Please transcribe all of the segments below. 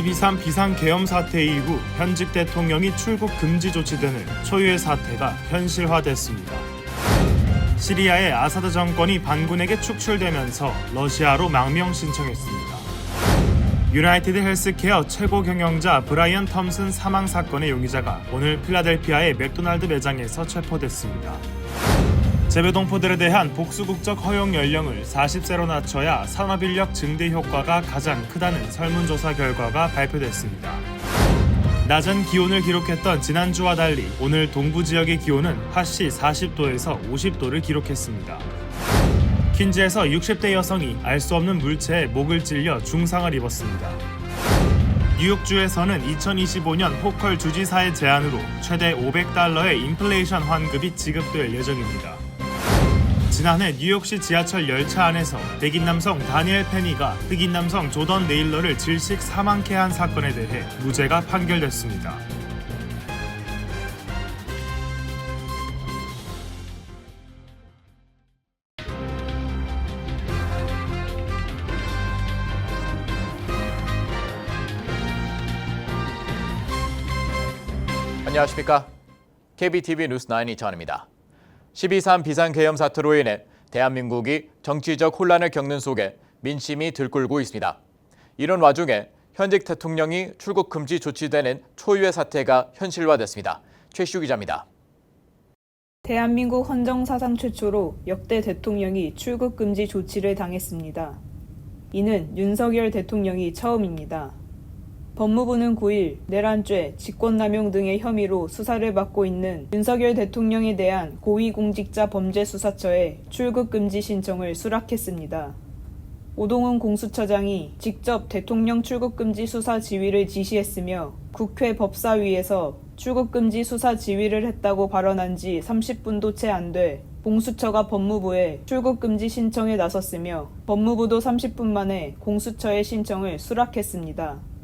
12.3 비상계엄 사태 이후 현직 대통령이 출국 금지 조치되는 초유의 사태가 현실화됐습니다. 시리아의 아사드 정권이 반군에게 축출되면서 러시아로 망명 신청했습니다. 유나이티드 헬스케어 최고 경영자 브라이언 텀슨 사망 사건의 용의자가 오늘 필라델피아의 맥도날드 매장에서 체포됐습니다. 재외동포들에 대한 복수국적 허용 연령을 40세로 낮춰야 산업인력 증대 효과가 가장 크다는 설문조사 결과가 발표됐습니다. 낮은 기온을 기록했던 지난주와 달리 오늘 동부 지역의 기온은 화씨 40도에서 50도를 기록했습니다. 퀸즈에서 60대 여성이 알 수 없는 물체에 목을 찔려 중상을 입었습니다. 뉴욕주에서는 2025년 호컬 주지사의 제안으로 최대 $500의 인플레이션 환급이 지급될 예정입니다. 지난해 뉴욕시 지하철 열차 안에서 백인 남성 다니엘 페니가 흑인 남성 조던 네일러를 질식 사망케 한 사건에 대해 무죄가 판결됐습니다. 안녕하십니까? KBTV 뉴스9 이천입니다. 12.3 비상계엄 사태로 인해 대한민국이 정치적 혼란을 겪는 속에 민심이 들끓고 있습니다. 이런 와중에 현직 대통령이 출국 금지 조치되는 초유의 사태가 현실화됐습니다. 최시우 기자입니다. 대한민국 헌정사상 최초로 역대 대통령이 출국 금지 조치를 당했습니다. 이는 윤석열 대통령이 처음입니다. 법무부는 9일 내란죄, 직권남용 등의 혐의로 수사를 받고 있는 윤석열 대통령에 대한 고위공직자 범죄수사처에 출국금지 신청을 수락했습니다. 오동훈 공수처장이 직접 대통령 출국금지 수사 지휘를 지시했으며 국회 법사위에서 출국금지 수사 지휘를 했다고 발언한 지 30분도 채 안 돼 공수처가 법무부에 출국금지 신청에 나섰으며 법무부도 30분 만에 공수처의 신청을 수락했습니다.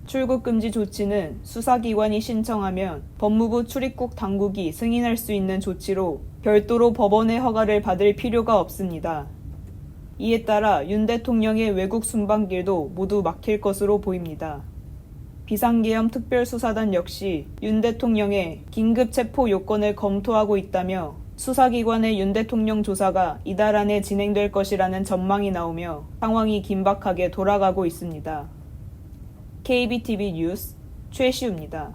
출국금지 조치는 수사기관이 신청하면 법무부 출입국 당국이 승인할 수 있는 조치로 별도로 법원의 허가를 받을 필요가 없습니다. 이에 따라 윤 대통령의 외국 순방길도 모두 막힐 것으로 보입니다. 비상계엄 특별수사단 역시 윤 대통령의 긴급 체포 요건을 검토하고 있다며 수사기관의 윤 대통령 조사가 이달 안에 진행될 것이라는 전망이 나오며 상황이 긴박하게 돌아가고 있습니다. KBTV 뉴스 최시우입니다.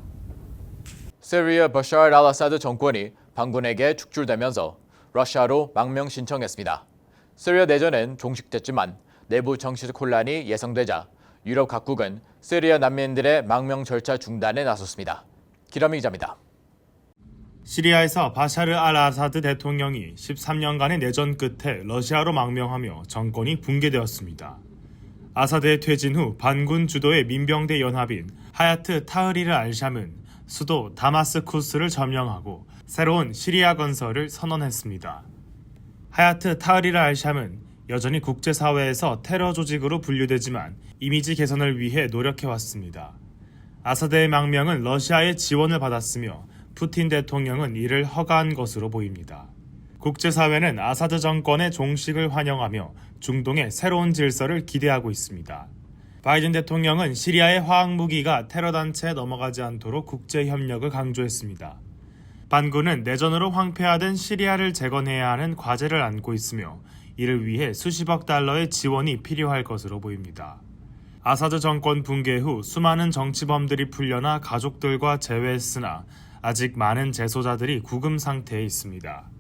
시리아 바샤르 알-아사드 정권이 반군에게 축출되면서 러시아로 망명 신청했습니다. 시리아 내전은 종식됐지만 내부 정치적 혼란이 예상되자 유럽 각국은 시리아 난민들의 망명 절차 중단에 나섰습니다. 기라미 기자입니다. 시리아에서 바샤르 알-아사드 대통령이 13년간의 내전 끝에 러시아로 망명하며 정권이 붕괴되었습니다. 아사드의 퇴진 후 반군 주도의 민병대 연합인 하야트 타흐리르 알샴은 수도 다마스쿠스를 점령하고 새로운 시리아 건설을 선언했습니다. 하야트 타흐리르 알샴은 여전히 국제사회에서 테러 조직으로 분류되지만 이미지 개선을 위해 노력해왔습니다. 아사드의 망명은 러시아의 지원을 받았으며 푸틴 대통령은 이를 허가한 것으로 보입니다. 국제사회는 아사드 정권의 종식을 환영하며 중동의 새로운 질서를 기대하고 있습니다. 바이든 대통령은 시리아의 화학무기가 테러단체에 넘어가지 않도록 국제협력을 강조했습니다. 반군은 내전으로 황폐화된 시리아를 재건해야 하는 과제를 안고 있으며 이를 위해 수십억 달러의 지원이 필요할 것으로 보입니다. 아사드 정권 붕괴 후 수많은 정치범들이 풀려나 가족들과 재회했으나 아직 많은 재소자들이 구금 상태에 있습니다.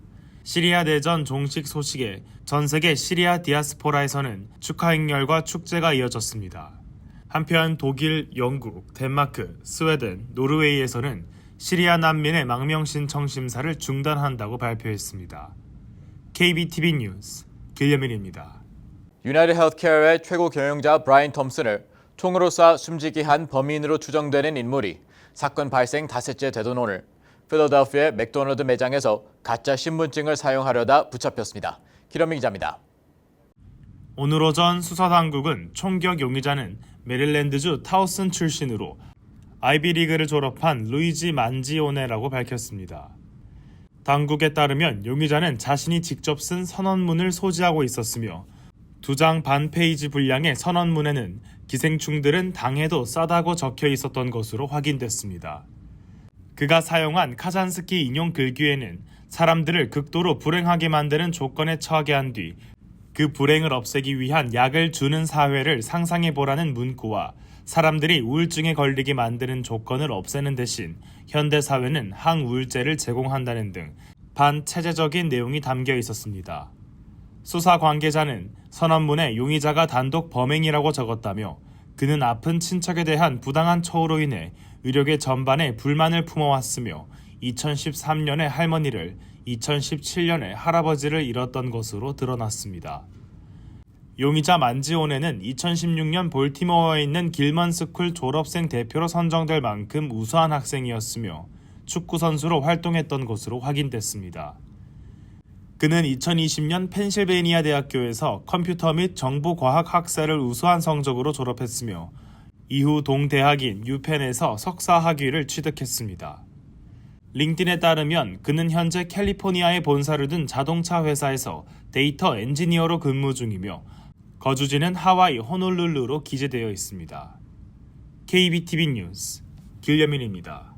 시리아 내전 종식 소식에 전 세계 시리아 디아스포라에서는 축하 행렬과 축제가 이어졌습니다. 한편 독일, 영국, 덴마크, 스웨덴, 노르웨이에서는 시리아 난민의 망명 신청 심사를 중단한다고 발표했습니다. KBTV 뉴스 길려민입니다. 유나이티드 헬스케어의 최고 경영자 브라이언 톰슨을 총으로 쏴 숨지게 한 범인으로 추정되는 인물이 사건 발생 닷새째 되던 오늘 필라델피아의 맥도날드 매장에서 가짜 신분증을 사용하려다 붙잡혔습니다. 기러미 기자입니다. 오늘 오전 수사당국은 총격 용의자는 메릴랜드주 타우슨 출신으로 아이비리그를 졸업한 루이지 만지오네라고 밝혔습니다. 당국에 따르면 용의자는 자신이 직접 쓴 선언문을 소지하고 있었으며 2장 반 페이지 분량의 선언문에는 기생충들은 당해도 싸다고 적혀 있었던 것으로 확인됐습니다. 그가 사용한 카잔스키 인용 글귀에는 사람들을 극도로 불행하게 만드는 조건에 처하게 한 뒤 그 불행을 없애기 위한 약을 주는 사회를 상상해보라는 문구와 사람들이 우울증에 걸리게 만드는 조건을 없애는 대신 현대사회는 항우울제를 제공한다는 등 반체제적인 내용이 담겨 있었습니다. 수사 관계자는 선언문에 용의자가 단독 범행이라고 적었다며 그는 아픈 친척에 대한 부당한 처우로 인해 의료계 전반에 불만을 품어왔으며 2013년에 할머니를 2017년에 할아버지를 잃었던 것으로 드러났습니다. 용의자 만지오네는 2016년 볼티모어에 있는 길먼스쿨 졸업생 대표로 선정될 만큼 우수한 학생이었으며 축구선수로 활동했던 것으로 확인됐습니다. 그는 2020년 펜실베이니아 대학교에서 컴퓨터 및 정보과학 학사를 우수한 성적으로 졸업했으며 이후 동대학인 유펜에서 석사 학위를 취득했습니다. 링크딘에 따르면 그는 현재 캘리포니아에 본사를 둔 자동차 회사에서 데이터 엔지니어로 근무 중이며 거주지는 하와이 호놀룰루로 기재되어 있습니다. KBTV 뉴스 길려민입니다.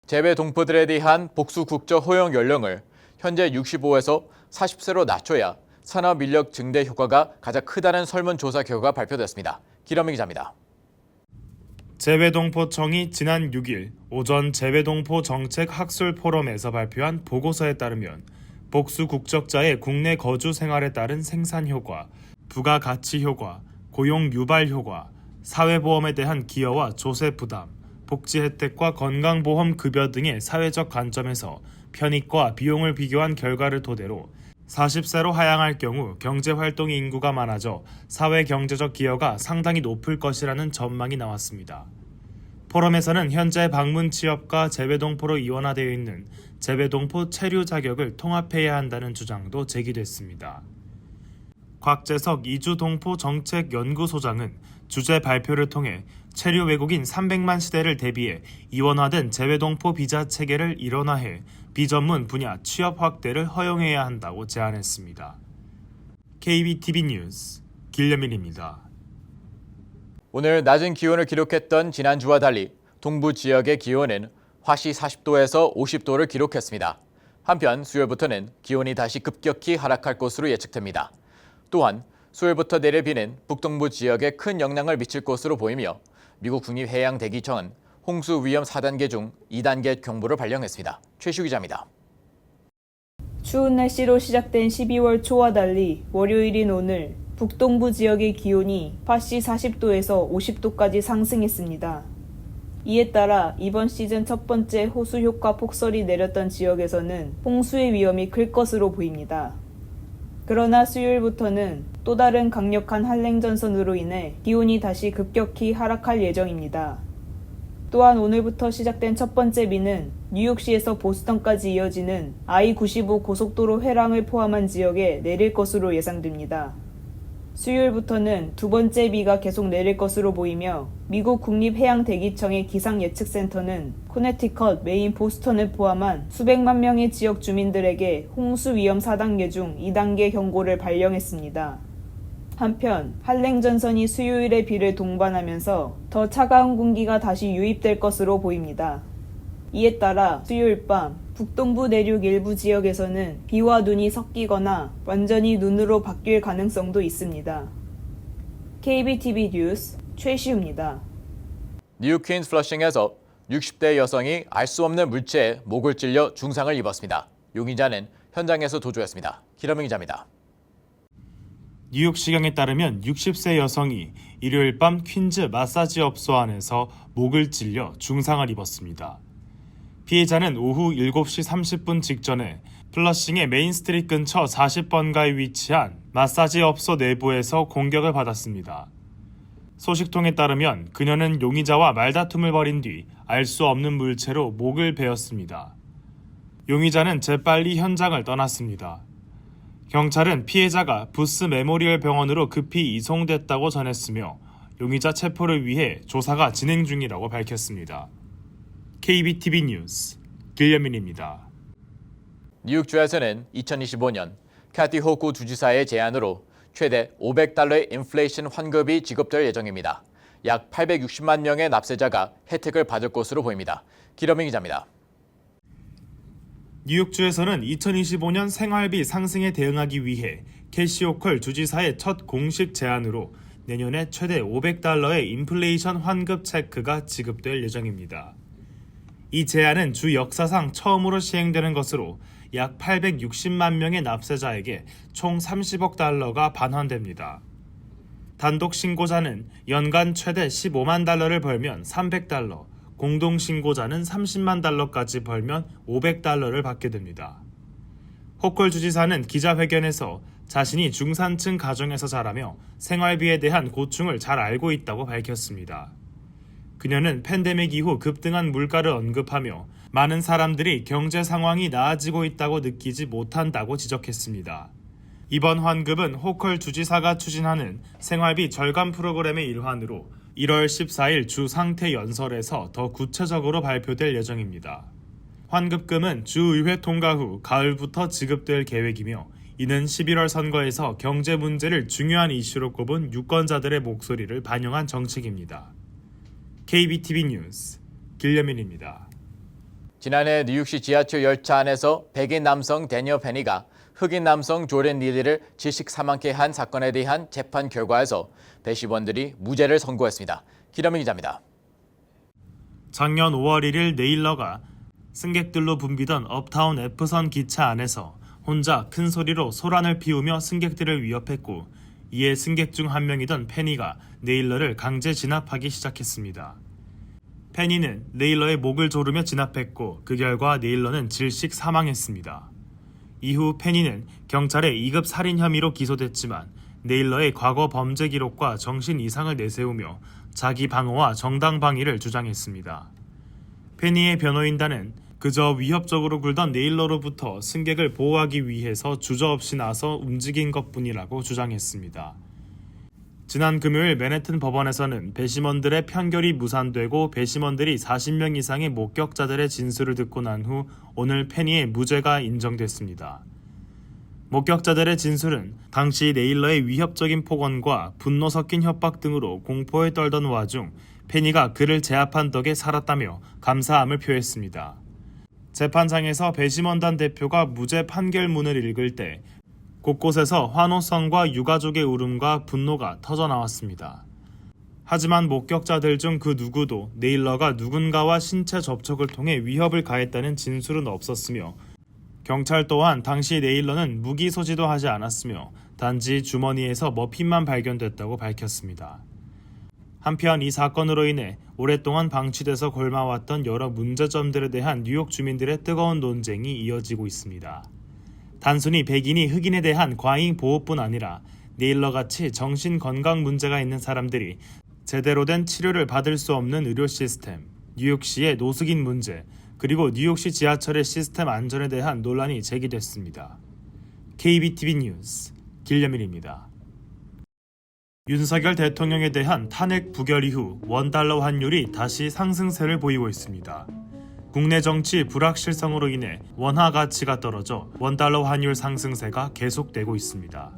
재외 동포들에 대한 복수 국적 허용 연령을 현재 65에서 40세로 낮춰야 산업 인력 증대 효과가 가장 크다는 설문조사 결과가 발표됐습니다. 기러미 기자입니다. 재외동포청이 지난 6일 오전 재외동포 정책 학술 포럼에서 발표한 보고서에 따르면 복수 국적자의 국내 거주 생활에 따른 생산 효과, 부가가치 효과, 고용 유발 효과, 사회보험에 대한 기여와 조세 부담, 복지 혜택과 건강보험 급여 등의 사회적 관점에서 편익과 비용을 비교한 결과를 토대로 40세로 하향할 경우 경제활동 인구가 많아져 사회경제적 기여가 상당히 높을 것이라는 전망이 나왔습니다. 포럼에서는 현재 방문 취업과 재외동포로 이원화되어 있는 재외동포 체류 자격을 통합해야 한다는 주장도 제기됐습니다. 곽재석 이주동포 정책연구소장은 주제 발표를 통해 체류 외국인 300만 시대를 대비해 이원화된 재외동포 비자 체계를 일원화해 비전문 분야 취업 확대를 허용해야 한다고 제안했습니다. KBTV 뉴스 길려민입니다. 오늘 낮은 기온을 기록했던 지난주와 달리 동부 지역의 기온은 화씨 40도에서 50도를 기록했습니다. 한편 수요일부터는 기온이 다시 급격히 하락할 것으로 예측됩니다. 또한 수요일부터 내릴 비는 북동부 지역에 큰 영향을 미칠 것으로 보이며 미국 국립해양대기청은 홍수 위험 4단계 중 2단계 경보를 발령했습니다. 최시우 기자입니다. 추운 날씨로 시작된 12월 초와 달리 월요일인 오늘 북동부 지역의 기온이 화씨 40도에서 50도까지 상승했습니다. 이에 따라 이번 시즌 첫 번째 호수 효과 폭설이 내렸던 지역에서는 홍수의 위험이 클 것으로 보입니다. 그러나 수요일부터는 또 다른 강력한 한랭전선으로 인해 기온이 다시 급격히 하락할 예정입니다. 또한 오늘부터 시작된 첫 번째 비는 뉴욕시에서 보스턴까지 이어지는 I-95 고속도로 회랑을 포함한 지역에 내릴 것으로 예상됩니다. 수요일부터는 두 번째 비가 계속 내릴 것으로 보이며 미국 국립해양대기청의 기상예측센터는 코네티컷, 메인, 보스턴을 포함한 수백만 명의 지역 주민들에게 홍수 위험 4단계 중 2단계 경고를 발령했습니다. 한편 한랭전선이 수요일에 비를 동반하면서 더 차가운 공기가 다시 유입될 것으로 보입니다. 이에 따라 수요일 밤 북동부 내륙 일부 지역에서는 비와 눈이 섞이거나 완전히 눈으로 바뀔 가능성도 있습니다. KBTV 뉴스 최시우입니다. 뉴욕 퀸스 플러싱에서 60대 여성이 알 수 없는 물체에 목을 찔려 중상을 입었습니다. 용의자는 현장에서 도주했습니다. 기러미 기자입니다. 뉴욕시경에 따르면 60세 여성이 일요일 밤 퀸즈 마사지 업소 안에서 목을 찔려 중상을 입었습니다. 피해자는 오후 7시 30분 직전에 플러싱의 메인스트리트 근처 40번가에 위치한 마사지 업소 내부에서 공격을 받았습니다. 소식통에 따르면 그녀는 용의자와 말다툼을 벌인 뒤 알 수 없는 물체로 목을 베었습니다. 용의자는 재빨리 현장을 떠났습니다. 경찰은 피해자가 부스 메모리얼 병원으로 급히 이송됐다고 전했으며 용의자 체포를 위해 조사가 진행 중이라고 밝혔습니다. KBTV 뉴스 길려민입니다. 뉴욕주에서는 2025년 카티 호쿠 주지사의 제안으로 최대 $500의 인플레이션 환급이 지급될 예정입니다. 약 860만 명의 납세자가 혜택을 받을 것으로 보입니다. 기러민 기자입니다. 뉴욕주에서는 2025년 생활비 상승에 대응하기 위해 캐시 호컬 주지사의 첫 공식 제안으로 내년에 최대 $500의 인플레이션 환급 체크가 지급될 예정입니다. 이 제안은 주 역사상 처음으로 시행되는 것으로 약 860만 명의 납세자에게 총 $30억 반환됩니다. 단독 신고자는 연간 최대 $15만 벌면 $300, 공동 신고자는 $30만 까지 벌면 $500를 받게 됩니다. 호컬 주지사는 기자회견에서 자신이 중산층 가정에서 자라며 생활비에 대한 고충을 잘 알고 있다고 밝혔습니다. 그녀는 팬데믹 이후 급등한 물가를 언급하며 많은 사람들이 경제 상황이 나아지고 있다고 느끼지 못한다고 지적했습니다. 이번 환급은 호컬 주지사가 추진하는 생활비 절감 프로그램의 일환으로 1월 14일 주 상태 연설에서 더 구체적으로 발표될 예정입니다. 환급금은 주의회 통과 후 가을부터 지급될 계획이며 이는 11월 선거에서 경제 문제를 중요한 이슈로 꼽은 유권자들의 목소리를 반영한 정책입니다. KBTV 뉴스 길려민입니다. 지난해 뉴욕시 지하철 열차 안에서 백인 남성 데니어 페니가 흑인 남성 조렌 릴리를 질식 사망케 한 사건에 대한 재판 결과에서 배심원들이 무죄를 선고했습니다. 기러민 기자입니다. 작년 5월 1일 네일러가 승객들로 붐비던 업타운 F선 기차 안에서 혼자 큰 소리로 소란을 피우며 승객들을 위협했고 이에 승객 중 한 명이던 페니가 네일러를 강제 진압하기 시작했습니다. 페니는 네일러의 목을 조르며 진압했고 그 결과 네일러는 질식 사망했습니다. 이후 페니는 경찰에 2급 살인 혐의로 기소됐지만 네일러의 과거 범죄 기록과 정신 이상을 내세우며 자기 방어와 정당 방위를 주장했습니다. 페니의 변호인단은 그저 위협적으로 굴던 네일러로부터 승객을 보호하기 위해서 주저없이 나서 움직인 것뿐이라고 주장했습니다. 지난 금요일 맨해튼 법원에서는 배심원들의 판결이 무산되고 배심원들이 40명 이상의 목격자들의 진술을 듣고 난 후 오늘 페니의 무죄가 인정됐습니다. 목격자들의 진술은 당시 네일러의 위협적인 폭언과 분노 섞인 협박 등으로 공포에 떨던 와중 페니가 그를 제압한 덕에 살았다며 감사함을 표했습니다. 재판장에서 배심원단 대표가 무죄 판결문을 읽을 때 곳곳에서 환호성과 유가족의 울음과 분노가 터져나왔습니다. 하지만 목격자들 중 그 누구도 네일러가 누군가와 신체 접촉을 통해 위협을 가했다는 진술은 없었으며 경찰 또한 당시 네일러는 무기 소지도 하지 않았으며 단지 주머니에서 머핀만 발견됐다고 밝혔습니다. 한편 이 사건으로 인해 오랫동안 방치돼서 골마왔던 여러 문제점들에 대한 뉴욕 주민들의 뜨거운 논쟁이 이어지고 있습니다. 단순히 백인이 흑인에 대한 과잉 보호뿐 아니라 네일러같이 정신건강 문제가 있는 사람들이 제대로 된 치료를 받을 수 없는 의료 시스템, 뉴욕시의 노숙인 문제, 그리고 뉴욕시 지하철의 시스템 안전에 대한 논란이 제기됐습니다. KBTV 뉴스 길려민입니다. 윤석열 대통령에 대한 탄핵 부결 이후 $1 환율이 다시 상승세를 보이고 있습니다. 국내 정치 불확실성으로 인해 원화 가치가 떨어져 $1 환율 상승세가 계속되고 있습니다.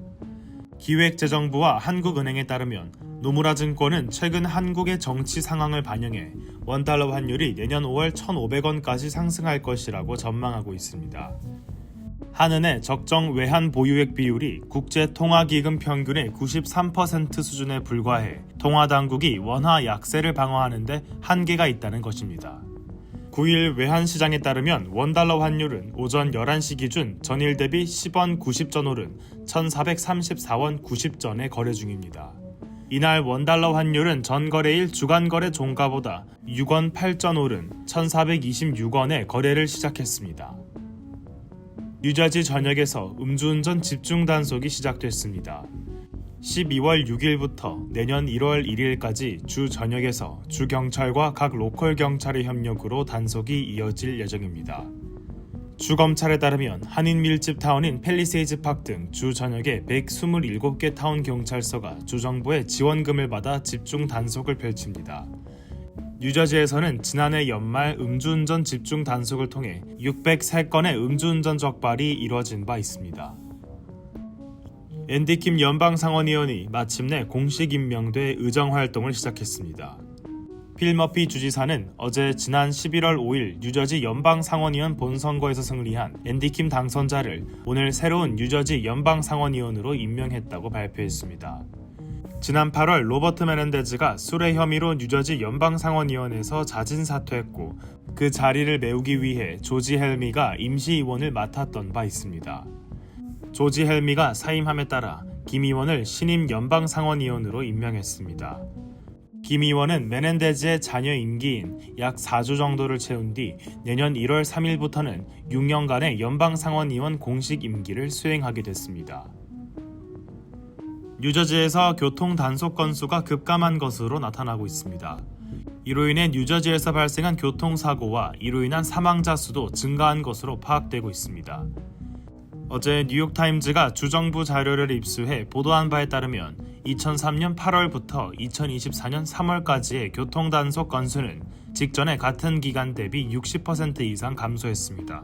기획재정부와 한국은행에 따르면 노무라 증권은 최근 한국의 정치 상황을 반영해 $1 환율이 내년 5월 1,500원까지 상승할 것이라고 전망하고 있습니다. 한은의 적정 외환 보유액 비율이 국제통화기금 평균의 93% 수준에 불과해 통화당국이 원화 약세를 방어하는 데 한계가 있다는 것입니다. 9일 외환시장에 따르면 $1 환율은 오전 11시 기준 전일 대비 10원 90전 오른 1,434원 90전에 거래 중입니다. 이날 $1 환율은 전거래일 주간거래 종가보다 6원 8전 오른 1,426원에 거래를 시작했습니다. 뉴저지 전역에서 음주운전 집중 단속이 시작됐습니다. 12월 6일부터 내년 1월 1일까지 주 전역에서 주 경찰과 각 로컬 경찰의 협력으로 단속이 이어질 예정입니다. 주 검찰에 따르면 한인 밀집 타운인 팰리세이즈 팍 등 주 전역에 127개 타운 경찰서가 주정부의 지원금을 받아 집중 단속을 펼칩니다. 뉴저지에서는 지난해 연말 음주운전 집중 단속을 통해 603건의 음주운전 적발이 이뤄진 바 있습니다. 앤디 킴 연방상원의원이 마침내 공식 임명돼 의정활동을 시작했습니다. 필 머피 주지사는 어제 지난 11월 5일 뉴저지 연방상원의원 본선거에서 승리한 앤디 킴 당선자를 오늘 새로운 뉴저지 연방상원의원으로 임명했다고 발표했습니다. 지난 8월 로버트 메넨데즈가 술의 혐의로 뉴저지 연방상원의원에서 자진 사퇴했고 그 자리를 메우기 위해 조지 헬미가 임시의원을 맡았던 바 있습니다. 조지 헬미가 사임함에 따라 김 의원을 신임 연방상원의원으로 임명했습니다. 김 의원은 메넨데즈의 자녀 임기인 약 4주 정도를 채운 뒤 내년 1월 3일부터는 6년간의 연방상원의원 공식 임기를 수행하게 됐습니다. 뉴저지에서 교통 단속 건수가 급감한 것으로 나타나고 있습니다. 이로 인해 뉴저지에서 발생한 교통사고와 이로 인한 사망자 수도 증가한 것으로 파악되고 있습니다. 어제 뉴욕타임즈가 주정부 자료를 입수해 보도한 바에 따르면 2003년 8월부터 2024년 3월까지의 교통단속 건수는 직전의 같은 기간 대비 60% 이상 감소했습니다.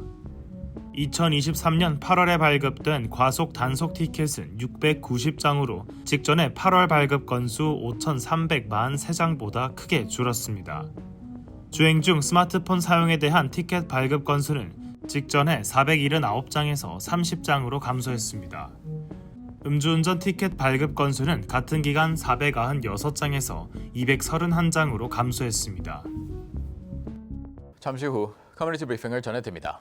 2023년 8월에 발급된 과속 단속 티켓은 690장으로 직전의 8월 발급 건수 5,343장보다 크게 줄었습니다. 주행 중 스마트폰 사용에 대한 티켓 발급 건수는 직전에 479장에서 30장으로 감소했습니다. 음주운전 티켓 발급 건수는 같은 기간 496장에서 231장으로 감소했습니다. 잠시 후 커뮤니티 브리핑을 전해드립니다.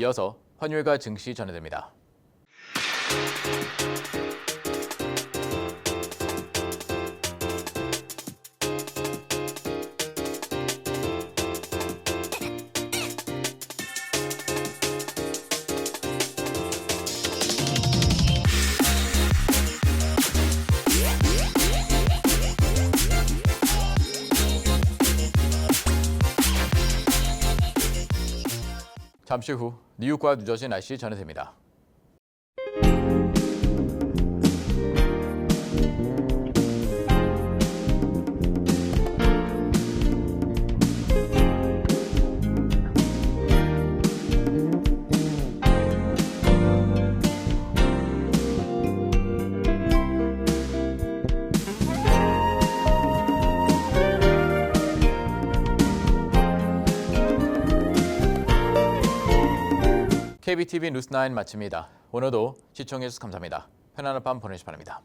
이어서 환율과 증시 전해드립니다. 잠시 후 뉴욕과 뉴저지 날씨 전해드립니다. KBTV 뉴스9 마칩니다. 오늘도 시청해주셔서 감사합니다. 편안한 밤 보내시기 바랍니다.